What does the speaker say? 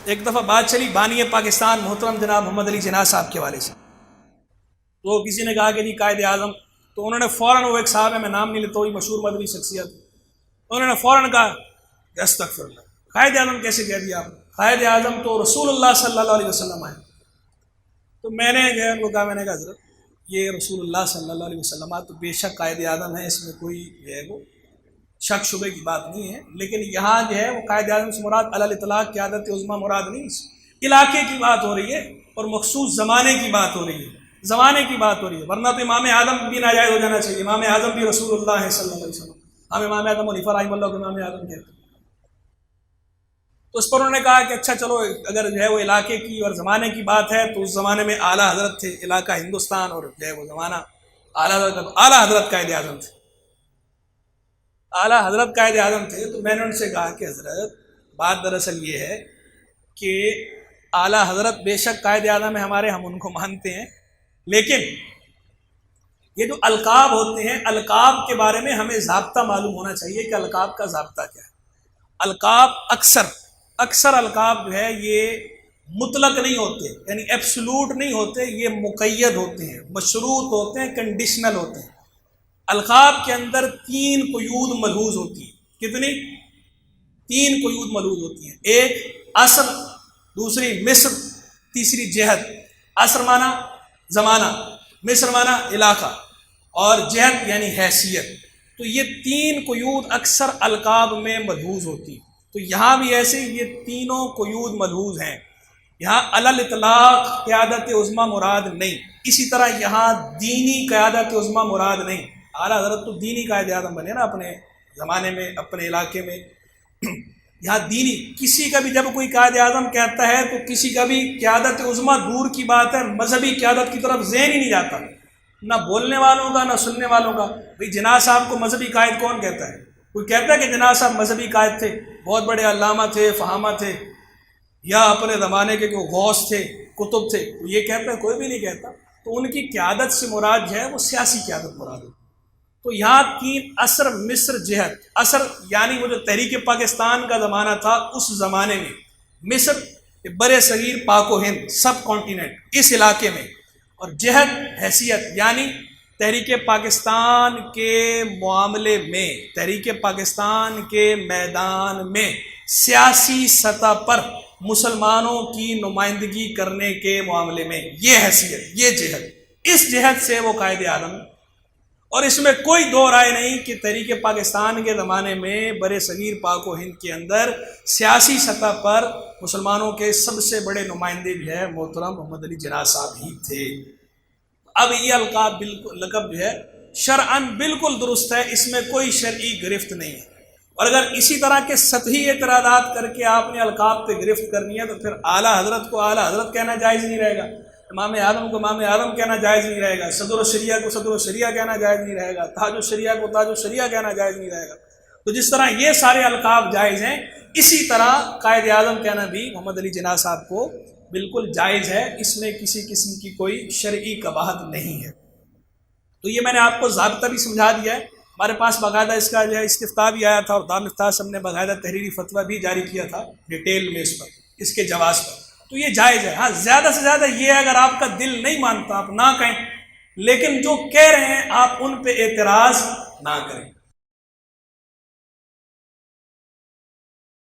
ایک دفعہ بات چلی بانی پاکستان محترم جناب محمد علی جناح صاحب کے حوالے سے، تو کسی نے کہا کہ جی قائد اعظم، تو انہوں نے فوراً، وہ ایک صاحب ہے میں نام نہیں لیتا، وہی مشہور مدنی شخصیت، انہوں نے فوراً کہا کہ استغفر اللہ، قائد اعظم کیسے کہہ دیا آپ؟ قائد اعظم تو رسول اللہ صلی اللہ علیہ وسلم ہے۔ تو میں نے جو ہے ان کو کہا، میں نے کہا حضرت یہ رسول اللہ صلی اللہ علیہ وسلم تو بے شک قائد اعظم ہے، اس میں کوئی جو ہے وہ شک شبے کی بات نہیں ہے، لیکن یہاں جو ہے وہ قائد اعظم سے مراد علی الاطلاق قیادت عظمیٰ مراد نہیں، علاقے کی بات ہو رہی ہے اور مخصوص زمانے کی بات ہو رہی ہے، زمانے کی بات ہو رہی ہے، ورنہ تو امام اعظم بھی ناجائز ہو جانا چاہیے، امام اعظم بھی رسول اللہ ہے صلی اللہ علیہ وسلم، ہم امام اعظم حنیفہ رحمہ اللہ کو امام اعظم کہتے ہیں۔ تو اس پر انہوں نے کہا کہ اچھا چلو، اگر جو ہے وہ علاقے کی اور زمانے کی بات ہے تو اس زمانے میں اعلیٰ حضرت تھے، علاقہ ہندوستان اور جو ہے وہ زمانہ اعلیٰ حضرت قائد اعظم تھے، اعلیٰ حضرت قائد اعظم تھے۔ تو میں نے ان سے کہا کہ حضرت بات دراصل یہ ہے کہ اعلیٰ حضرت بے شک قائد اعظم ہے ہمارے، ہم ان کو مانتے ہیں، لیکن یہ جو القاب ہوتے ہیں، القاب کے بارے میں ہمیں ضابطہ معلوم ہونا چاہیے کہ القاب کا ضابطہ کیا ہے۔ القاب اکثر القاب جو ہے یہ مطلق نہیں ہوتے، یعنی ایبسولوٹ نہیں ہوتے، یہ مقید ہوتے ہیں، مشروط ہوتے ہیں، کنڈیشنل ہوتے ہیں۔ القاب کے اندر 3 قیود ملحوظ ہوتی ہیں۔ کتنی؟ 3 قیود ملحوظ ہوتی ہیں، ایک عصر، دوسری مصر، تیسری جہت۔ عصر معنی زمانہ، مصر معنی علاقہ، اور جہت یعنی حیثیت۔ تو یہ 3 قیود اکثر القاب میں ملحوظ ہوتی ہیں۔ تو یہاں بھی ایسے یہ تینوں قیود ملحوظ ہیں، یہاں علی الاطلاق قیادت عظمیٰ مراد نہیں، اسی طرح یہاں دینی قیادت عظمیٰ مراد نہیں۔ اعلیٰ حضرت تو دینی قائد اعظم بنے نا اپنے زمانے میں، اپنے علاقے میں، یہاں دینی کسی کا بھی جب کوئی قائد اعظم کہتا ہے تو کسی کا بھی قیادت عظمیٰ دور کی بات ہے، مذہبی قیادت کی طرف ذہن ہی نہیں جاتا، نہ بولنے والوں کا نہ سننے والوں کا۔ بھئی جناح صاحب کو مذہبی قائد کون کہتا ہے؟ کوئی کہتا ہے کہ جناح صاحب مذہبی قائد تھے، بہت بڑے علامہ تھے، فہامہ تھے، یا اپنے زمانے کے کوئی غوث تھے، کتب تھے؟ یہ کہتا ہے؟ کوئی بھی نہیں کہتا۔ تو ان کی قیادت سے مراد جو ہے وہ سیاسی قیادت مراد ہے۔ تو یہاں 3 عصر، مصر، جہت۔ عصر یعنی وہ جو تحریک پاکستان کا زمانہ تھا، اس زمانے میں مصر بر صغیر پاک و ہند سب کانٹیننٹ، اس علاقے میں، اور جہت حیثیت یعنی تحریک پاکستان کے معاملے میں، تحریک پاکستان کے میدان میں سیاسی سطح پر مسلمانوں کی نمائندگی کرنے کے معاملے میں، یہ حیثیت، یہ جہت، اس جہت سے وہ قائد اعظم ہے۔ اور اس میں کوئی دو رائے نہیں کہ تحریک پاکستان کے زمانے میں بر صغیر پاک و ہند کے اندر سیاسی سطح پر مسلمانوں کے سب سے بڑے نمائندے بھی ہیں محترم محمد علی جناح صاحب ہی تھے۔ اب یہ القاب بالکل، لقب جو ہے شرعاً بالکل درست ہے، اس میں کوئی شرعی گرفت نہیں ہے۔ اور اگر اسی طرح کے سطحی اعتراضات کر کے آپ نے القاب پہ گرفت کرنی ہے تو پھر اعلیٰ حضرت کو اعلیٰ حضرت کہنا جائز نہیں رہے گا، امام اعظم کو امام اعظم کہنا جائز نہیں رہے گا، صدر الشریعہ کو صدر الشریعہ کہنا جائز نہیں رہے گا، تاج الشریعہ کو تاج الشریعہ کہنا جائز نہیں رہے گا۔ تو جس طرح یہ سارے القاب جائز ہیں، اسی طرح قائد اعظم کہنا بھی محمد علی جناح صاحب کو بالکل جائز ہے، اس میں کسی قسم کی کوئی شرعی قباحت نہیں ہے۔ تو یہ میں نے آپ کو ضابطہ بھی سمجھا دیا ہے۔ ہمارے پاس باقاعدہ اس کا جو ہے استفتاء بھی آیا تھا، اور دارالفتاء صاحب نے باقاعدہ تحریری فتویٰ بھی جاری کیا تھا ڈیٹیل میں اس پر، اس کے جواز پر۔ تو یہ جائز ہے۔ ہاں زیادہ سے زیادہ یہ ہے اگر آپ کا دل نہیں مانتا آپ نہ کہیں، لیکن جو کہہ رہے ہیں آپ ان پہ اعتراض نہ کریں۔